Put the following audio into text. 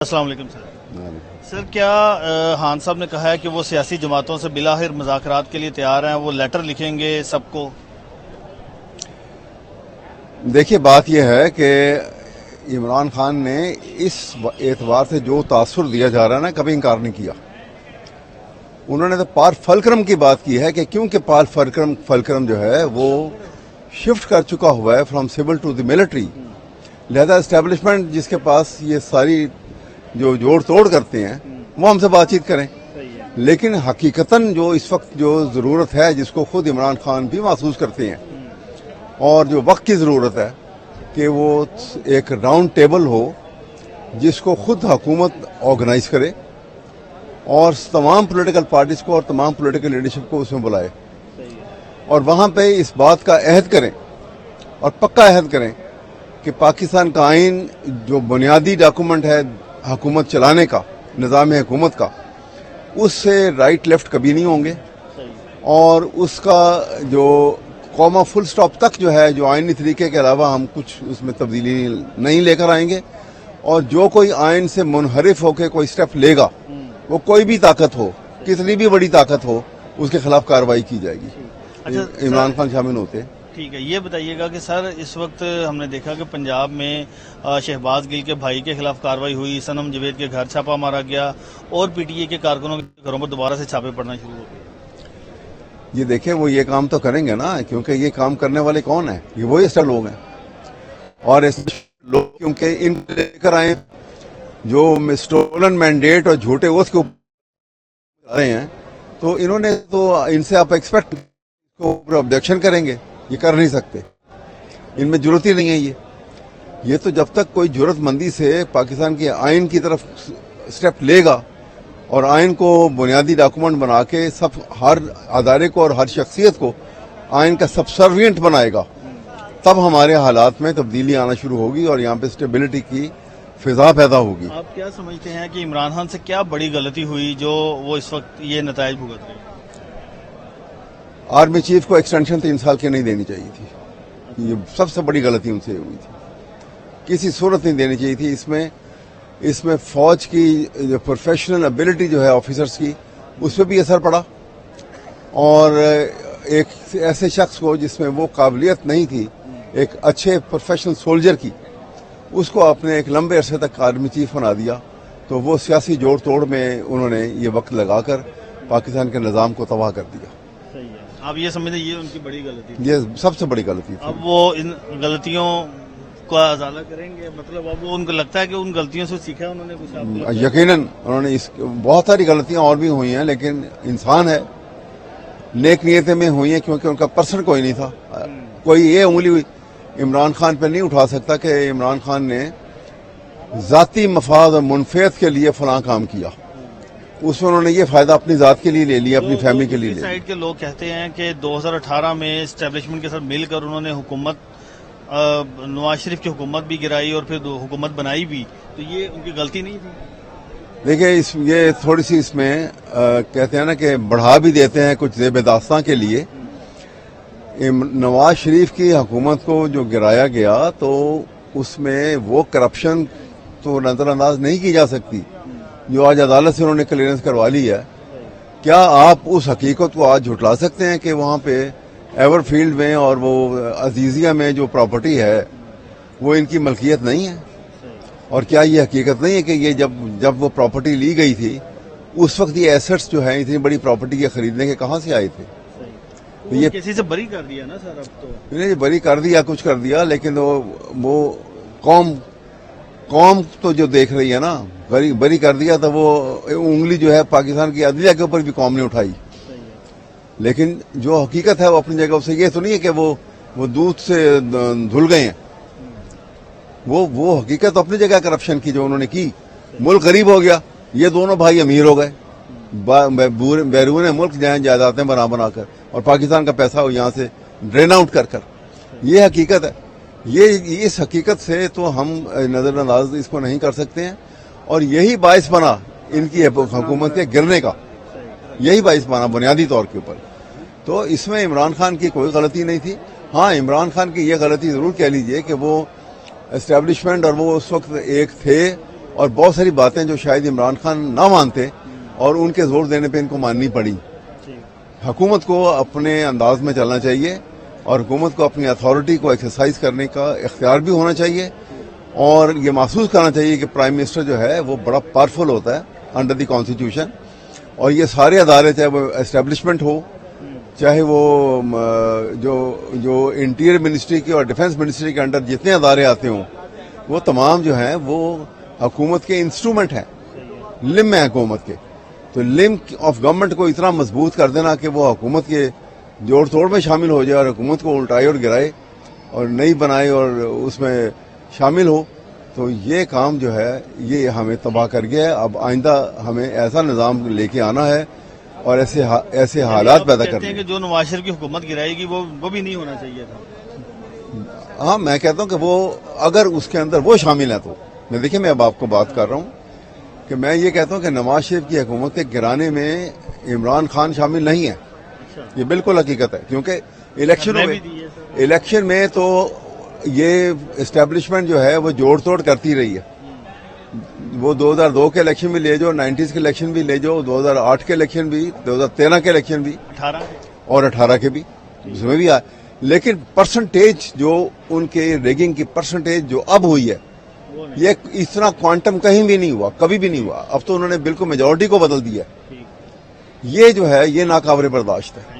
السلام علیکم سر کیا خان صاحب نے کہا ہے کہ وہ سیاسی جماعتوں سے بلاخر مذاکرات کے لیے تیار ہیں، وہ لیٹر لکھیں گے سب کو؟ دیکھیے بات یہ ہے کہ عمران خان نے اس اعتبار سے جو تاثر دیا جا رہا ہے نا، کبھی انکار نہیں کیا. انہوں نے تو پال فلکرم کی بات کی ہے کہ کیونکہ پال فلکرم جو ہے وہ شفٹ کر چکا ہوا ہے from civil to the military, لہذا اسٹیبلشمنٹ جس کے پاس یہ ساری جو جوڑ توڑ کرتے ہیں وہ ہم سے بات چیت کریں. لیکن حقیقتاً جو اس وقت جو ضرورت ہے، جس کو خود عمران خان بھی محسوس کرتے ہیں، اور جو وقت کی ضرورت ہے کہ وہ ایک راؤنڈ ٹیبل ہو جس کو خود حکومت آرگنائز کرے اور تمام پولیٹیکل پارٹیز کو اور تمام پولیٹیکل لیڈرشپ کو اس میں بلائے، اور وہاں پہ اس بات کا عہد کریں اور پکا عہد کریں کہ پاکستان کا آئین جو بنیادی ڈاکومنٹ ہے حکومت چلانے کا، نظام حکومت کا، اس سے رائٹ لیفٹ کبھی نہیں ہوں گے، اور اس کا جو قوما فل سٹاپ تک جو ہے، جو آئینی طریقے کے علاوہ ہم کچھ اس میں تبدیلی نہیں لے کر آئیں گے، اور جو کوئی آئین سے منحرف ہو کے کوئی سٹیپ لے گا، وہ کوئی بھی طاقت ہو، کتنی بھی بڑی طاقت ہو، اس کے خلاف کارروائی کی جائے گی. عمران خان شامل ہوتے ہیں. ٹھیک ہے، یہ بتائیے گا کہ سر اس وقت ہم نے دیکھا کہ پنجاب میں شہباز گل کے بھائی کے خلاف کارروائی ہوئی، صنم جاوید کے گھر چھاپا مارا گیا، اور پی ٹی اے کے کارکنوں کے گھروں پر دوبارہ سے چھاپے پڑنا شروع ہو گئے. یہ دیکھیں وہ یہ کام تو کریں گے نا، کیونکہ یہ کام کرنے والے کون ہیں؟ یہ وہی ایسے لوگ ہیں، اور ایسے لوگ کیونکہ ان لے کر آئے جو اسٹولن مینڈیٹ اور جھوٹے اوتھ کے اوپر رہے ہیں، تو انہوں نے تو ان سے آپ ایکسپیکٹ آبجیکشن کریں گے. یہ کر نہیں سکتے، ان میں جرت ہی نہیں ہے. یہ تو جب تک کوئی جرت مندی سے پاکستان کے آئین کی طرف سٹیپ لے گا اور آئین کو بنیادی ڈاکومنٹ بنا کے ہر ادارے کو اور ہر شخصیت کو آئین کا سبسروینٹ بنائے گا، تب ہمارے حالات میں تبدیلی آنا شروع ہوگی اور یہاں پہ اسٹیبلٹی کی فضا پیدا ہوگی. آپ کیا سمجھتے ہیں کہ عمران خان سے کیا بڑی غلطی ہوئی جو وہ اس وقت یہ نتائج بھگت رہے ہیں؟ آرمی چیف کو ایکسٹینشن 3 سال کی نہیں دینی چاہیے تھی. یہ سب سے بڑی غلطی ان سے ہوئی تھی. کسی صورت نہیں دینی چاہیے تھی. اس میں فوج کی جو پروفیشنل ابیلٹی جو ہے آفیسرز کی، اس پہ بھی اثر پڑا، اور ایک ایسے شخص کو جس میں وہ قابلیت نہیں تھی ایک اچھے پروفیشنل سولجر کی، اس کو آپ نے ایک لمبے عرصے تک آرمی چیف بنا دیا. تو وہ سیاسی جوڑ توڑ میں انہوں نے یہ وقت لگا کر پاکستان کے نظام کو تباہ کر دیا. آپ یہ سمجھتے ہیں یہ ان کی بڑی غلطی تھی؟ یہ سب سے بڑی غلطی تھی. اب وہ ان غلطیوں کا ازالہ کریں گے، مطلب اب وہ ان کو لگتا ہے کہ ان غلطیوں سے سیکھا انہوں نے کچھ؟ یقیناً انہوں نے بہت ساری غلطیاں اور بھی ہوئی ہیں، لیکن انسان ہے، نیک نیتیں میں ہوئی ہیں، کیونکہ ان کا پرسن کوئی نہیں تھا. کوئی یہ انگلی عمران خان پہ نہیں اٹھا سکتا کہ عمران خان نے ذاتی مفاد اور منفعت کے لیے فلاں کام کیا. اس میں انہوں نے یہ فائدہ اپنی ذات کے لیے لے لیا، اپنی فیملی کے لیے لے لیا. سائڈ کے لوگ کہتے ہیں کہ 2018 میں اسٹیبلشمنٹ کے ساتھ مل کر انہوں نے حکومت، نواز شریف کی حکومت بھی گرائی اور پھر حکومت بنائی بھی، تو یہ ان کی غلطی نہیں تھی؟ دیکھیں یہ تھوڑی سی اس میں کہتے ہیں نا کہ بڑھا بھی دیتے ہیں کچھ زیب داستاں کے لیے. نواز شریف کی حکومت کو جو گرایا گیا تو اس میں وہ کرپشن تو نظر انداز نہیں کی جا سکتی جو آج عدالت سے انہوں نے کلیئرنس کروا لی ہے. کیا آپ اس حقیقت کو آج جھٹلا سکتے ہیں کہ وہاں پہ ایور فیلڈ میں اور وہ عزیزیہ میں جو پراپرٹی ہے وہ ان کی ملکیت نہیں ہے؟ اور کیا یہ حقیقت نہیں ہے کہ یہ جب وہ پراپرٹی لی گئی تھی اس وقت یہ ایسٹس جو ہیں اتنی بڑی پراپرٹی کے خریدنے کے کہاں سے آئے تھے؟ یہ کسی سے بری کر دیا نا سر. اب تو انہیں بری کر دیا، کچھ کر دیا، لیکن وہ قوم تو جو دیکھ رہی ہے نا، بری کر دیا تو وہ انگلی جو ہے پاکستان کی عدلیہ کے اوپر بھی قوم نے اٹھائی. لیکن جو حقیقت ہے وہ اپنی جگہ سے، یہ تو نہیں ہے کہ وہ دودھ سے دھل گئے ہیں. وہ حقیقت اپنی جگہ کرپشن کی جو انہوں نے کی. ملک غریب ہو گیا، یہ دونوں بھائی امیر ہو گئے، بیرون ملک جائیں جائیدادیں بنا کر، اور پاکستان کا پیسہ یہاں سے ڈرین آؤٹ کر. یہ حقیقت ہے. اس حقیقت سے تو ہم نظر انداز اس کو نہیں کر سکتے ہیں، اور یہی باعث بنا ان کی حکومت کے گرنے کا، یہی باعث بنا بنیادی طور کے اوپر. تو اس میں عمران خان کی کوئی غلطی نہیں تھی. ہاں، عمران خان کی یہ غلطی ضرور کہہ لیجئے کہ وہ اسٹیبلشمنٹ اور وہ اس وقت ایک تھے اور بہت ساری باتیں جو شاید عمران خان نہ مانتے اور ان کے زور دینے پہ ان کو ماننی پڑی. حکومت کو اپنے انداز میں چلنا چاہیے اور حکومت کو اپنی اتھارٹی کو ایکسرسائز کرنے کا اختیار بھی ہونا چاہیے اور یہ محسوس کرنا چاہیے کہ پرائم منسٹر جو ہے وہ بڑا پاورفل ہوتا ہے انڈر دی کانسٹیٹیوشن. اور یہ سارے ادارے چاہے وہ اسٹیبلشمنٹ ہو, چاہے وہ جو انٹیریئر منسٹری کے اور ڈیفنس منسٹری کے انڈر جتنے ادارے آتے ہوں, وہ تمام جو ہیں وہ حکومت کے انسٹرومنٹ ہیں, لم ہیں حکومت کے. تو لم آف گورنمنٹ کو اتنا مضبوط کر دینا کہ وہ حکومت کے جوڑ توڑ میں شامل ہو جائے اور حکومت کو الٹائے اور گرائے اور نئی بنائے اور اس میں شامل ہو, تو یہ کام جو ہے یہ ہمیں تباہ کر گیا ہے. اب آئندہ ہمیں ایسا نظام لے کے آنا ہے اور ایسے حالات پیدا کرنے ہیں کہ جو نواز شریف کی حکومت گرائے گی وہ بھی نہیں ہونا چاہیے تھا. ہاں, میں کہتا ہوں کہ وہ اگر اس کے اندر وہ شامل ہیں تو میں دیکھیں میں اب آپ کو بات کر رہا ہوں کہ میں یہ کہتا ہوں کہ نواز شریف کی حکومت کے گرانے میں عمران خان شامل نہیں ہے. یہ بالکل حقیقت ہے کیونکہ الیکشن میں تو یہ اسٹیبلشمنٹ جو ہے وہ جوڑ توڑ کرتی رہی ہے. وہ 2002 کے الیکشن بھی لے جاؤ, 90s کے الیکشن بھی لے جاؤ, 2008 کے الیکشن بھی, 2013 کے الیکشن بھی, 18 کے بھی, اس میں بھی آئے. لیکن پرسنٹیج جو ان کے ریگنگ کی پرسنٹیج جو اب ہوئی ہے یہ اس طرح کوانٹم کہیں بھی نہیں ہوا, کبھی بھی نہیں ہوا. اب تو انہوں نے بالکل میجورٹی کو بدل دیا. یہ جو ہے یہ ناقابل برداشت ہے.